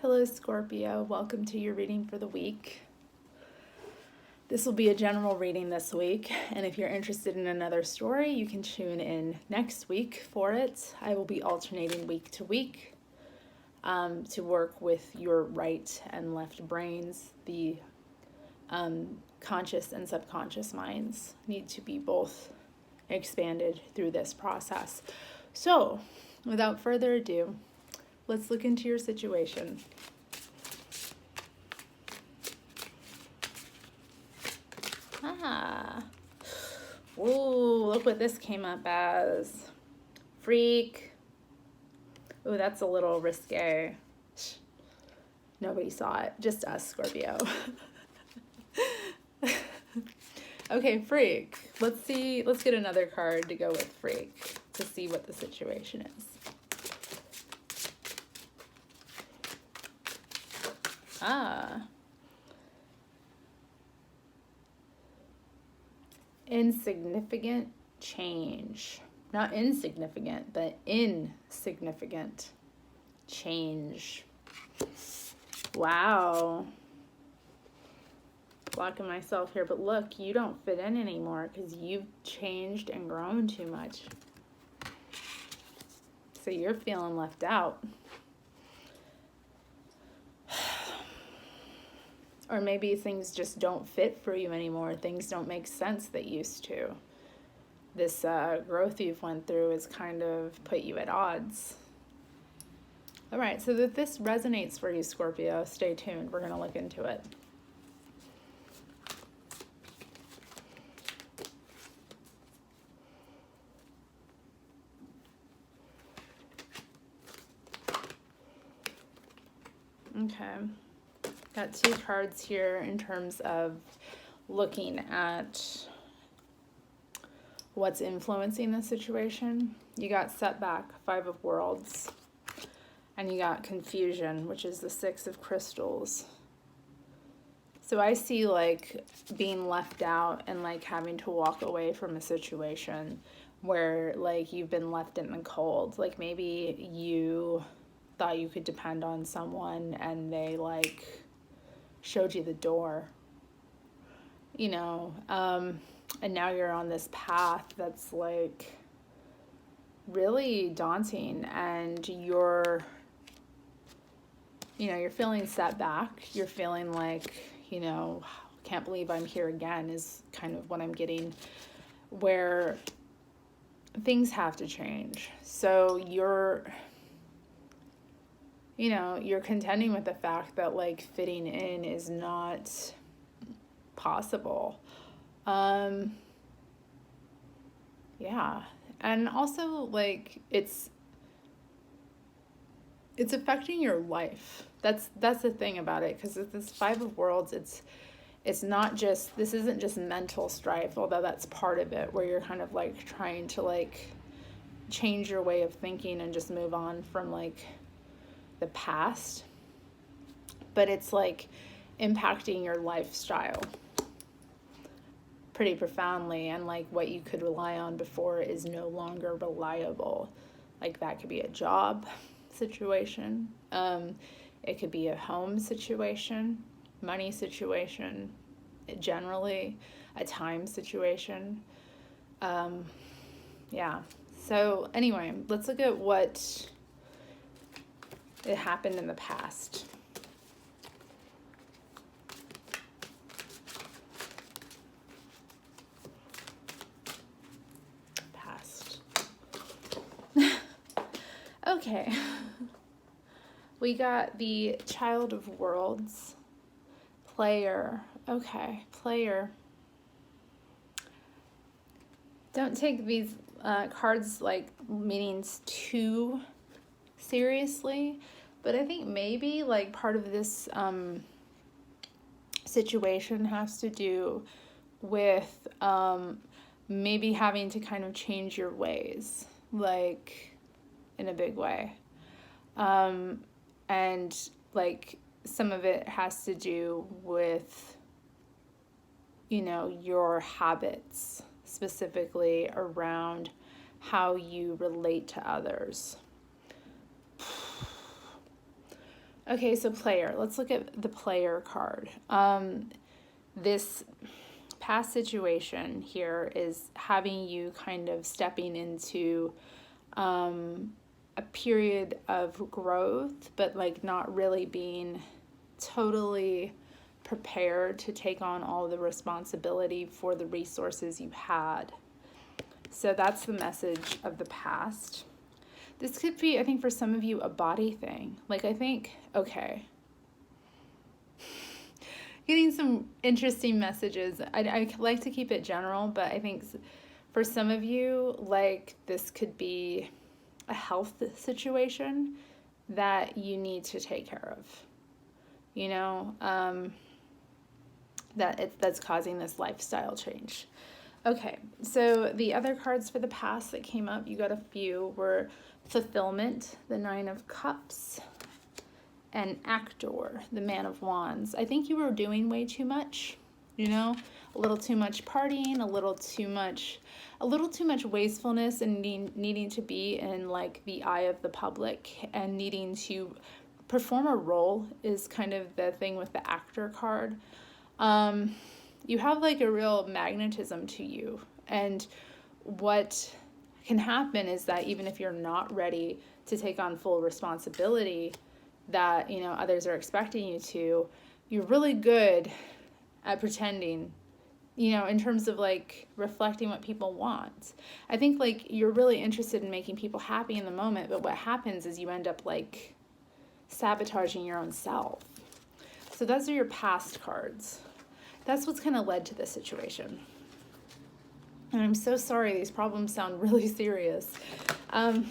Hello, Scorpio. Welcome to your reading for the week. This will be a general reading this week, and if you're interested in another story, you can tune in next week for it. I will be alternating week to week to work with your right and left brains. The conscious and subconscious minds need to be both expanded through this process. So, without further ado, let's look into your situation. Ooh, look what this came up as. Freak. Ooh, that's a little risque. Nobody saw it, just us, Scorpio. Okay, freak. Let's get another card to go with freak to see what the situation is. Insignificant change. Not insignificant, but insignificant change. Wow. Blocking myself here, but look, you don't fit in anymore because you've changed and grown too much. So you're feeling left out. Or maybe things just don't fit for you anymore. Things don't make sense that used to. This growth you've went through has kind of put you at odds. All right, so that this resonates for you, Scorpio, stay tuned. We're going to look into it. Okay. Got two cards here in terms of looking at what's influencing the situation. You got setback, Five of Worlds, and you got confusion, which is the Six of Crystals. So I see like being left out and like having to walk away from a situation where like you've been left in the cold. Like maybe you thought you could depend on someone and they like showed you the door, you know, and now you're on this path that's like really daunting, and you're feeling set back. You're feeling like, can't believe I'm here again is kind of what I'm getting, where things have to change. So you're contending with the fact that like fitting in is not possible. Yeah. And also like it's affecting your life. That's the thing about it, because with this Five of Worlds, it's not just, this isn't just mental strife, although that's part of it, where you're kind of like trying to like change your way of thinking and just move on from like the past, but it's like impacting your lifestyle pretty profoundly, and like what you could rely on before is no longer reliable. Like that could be a job situation, it could be a home situation, money situation, generally a time situation. Yeah, so anyway, let's look at what it happened in the past. Okay. We got the Child of Worlds. Player. Okay, player. Don't take these cards like meanings too seriously, but I think maybe like part of this situation has to do with maybe having to kind of change your ways, like in a big way, and like some of it has to do with your habits, specifically around how you relate to others. Okay, so player. Let's look at the player card. This past situation here is having you kind of stepping into a period of growth, but like not really being totally prepared to take on all the responsibility for the resources you had. So that's the message of the past. This could be, I think, for some of you, a body thing. Like, I think, okay. Getting some interesting messages. I like to keep it general, but I think for some of you, like, this could be a health situation that you need to take care of. You know, that's causing this lifestyle change. Okay, so the other cards for the past that came up, you got a few, were fulfillment, the Nine of Cups, and actor, the Man of Wands. I think you were doing way too much, you know, a little too much partying, a little too much wastefulness, and needing to be in like the eye of the public and needing to perform a role is kind of the thing with the actor card. You have like a real magnetism to you, and what can happen is that even if you're not ready to take on full responsibility that, you know, others are expecting you to, you're really good at pretending, you know, in terms of like reflecting what people want. I think like you're really interested in making people happy in the moment, but what happens is you end up like sabotaging your own self. So those are your past cards. That's what's kind of led to this situation. And I'm so sorry, these problems sound really serious. All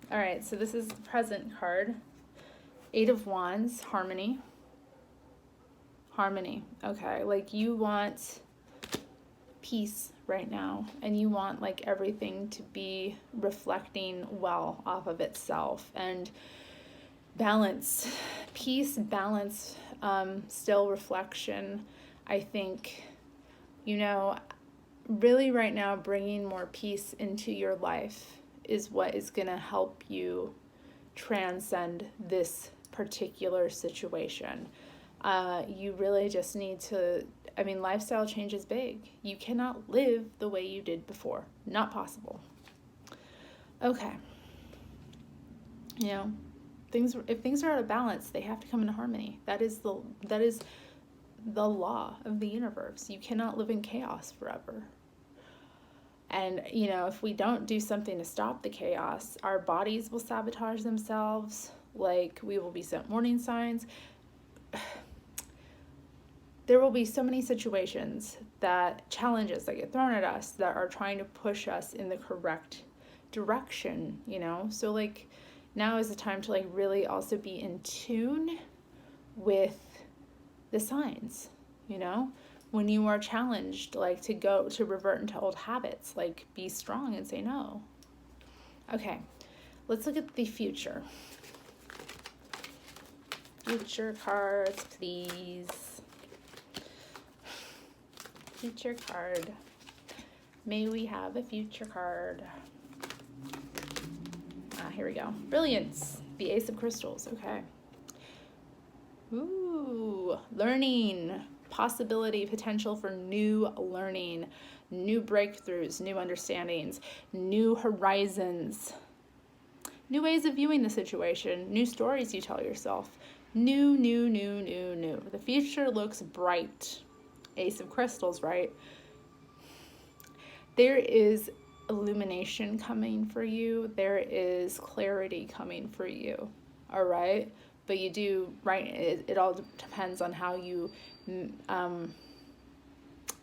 right, so this is the present card. Eight of Wands, harmony. Harmony, okay. Like you want peace right now, and you want like everything to be reflecting well off of itself, and balance, peace, balance, still reflection. I think, you know, really right now bringing more peace into your life is what is going to help you transcend this particular situation. You really just need to, I mean, lifestyle change is big. You cannot live the way you did before. Not possible. Okay. You know, if things are out of balance, they have to come into harmony. That is the law of the universe. You cannot live in chaos forever. And, you know, if we don't do something to stop the chaos, our bodies will sabotage themselves. Like, we will be sent warning signs. There will be so many situations challenges that get thrown at us that are trying to push us in the correct direction, you know? So, like, now is the time to, like, really also be in tune with the signs, you know? When you are challenged, like to revert into old habits, like be strong and say no. Okay, let's look at the future. Future cards, please. Future card. May we have a future card? Here we go. Brilliance. The Ace of Crystals. Okay. Ooh, learning. Possibility, potential for new learning, new breakthroughs, new understandings, new horizons, new ways of viewing the situation, new stories you tell yourself. New. The future looks bright. Ace of Crystals, right? There is illumination coming for you. There is clarity coming for you. All right? But you do, right? It all depends on how you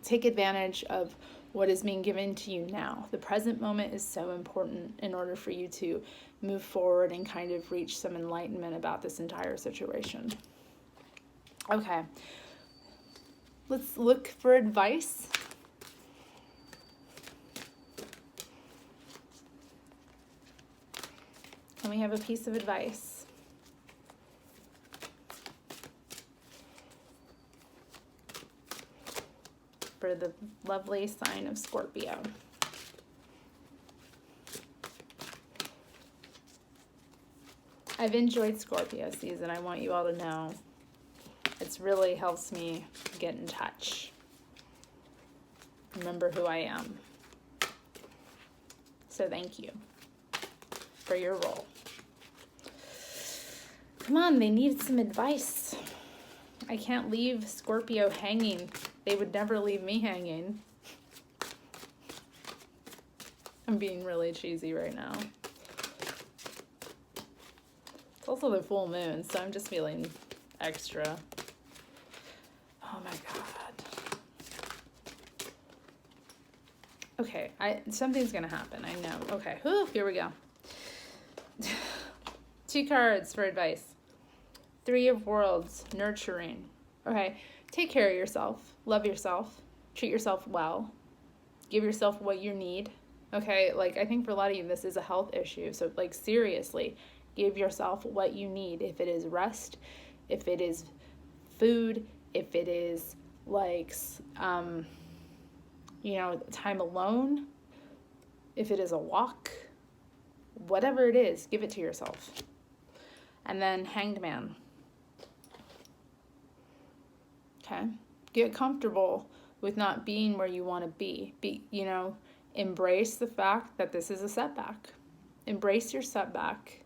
take advantage of what is being given to you now. The present moment is so important in order for you to move forward and kind of reach some enlightenment about this entire situation. Okay, let's look for advice. And we have a piece of advice. For the lovely sign of Scorpio. I've enjoyed Scorpio season. I want you all to know. It's really helps me get in touch. Remember who I am. So thank you for your role. Come on, they need some advice. I can't leave Scorpio hanging. They would never leave me hanging. I'm being really cheesy right now. It's also the full moon, so I'm just feeling extra. Oh my God. Okay, something's gonna happen, I know. Okay, whew, here we go. 2 cards for advice. 3 of Worlds, nurturing. Okay, take care of yourself, love yourself, treat yourself well, give yourself what you need. Okay, like I think for a lot of you this is a health issue, so like seriously, give yourself what you need. If it is rest, if it is food, if it is like you know, time alone, if it is a walk, whatever it is, give it to yourself. And then Hanged Man. Okay, get comfortable with not being where you want to be. You know, embrace the fact that this is a setback. Embrace your setback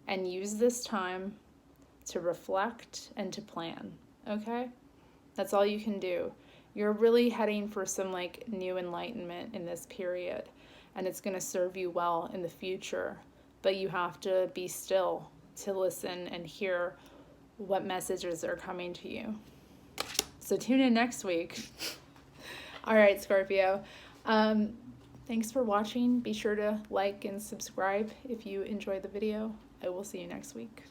and use this time to reflect and to plan. Okay, that's all you can do. You're really heading for some like new enlightenment in this period, and it's going to serve you well in the future, but you have to be still to listen and hear what messages are coming to you. So tune in next week. All right, Scorpio. Thanks for watching. Be sure to like and subscribe if you enjoyed the video. I will see you next week.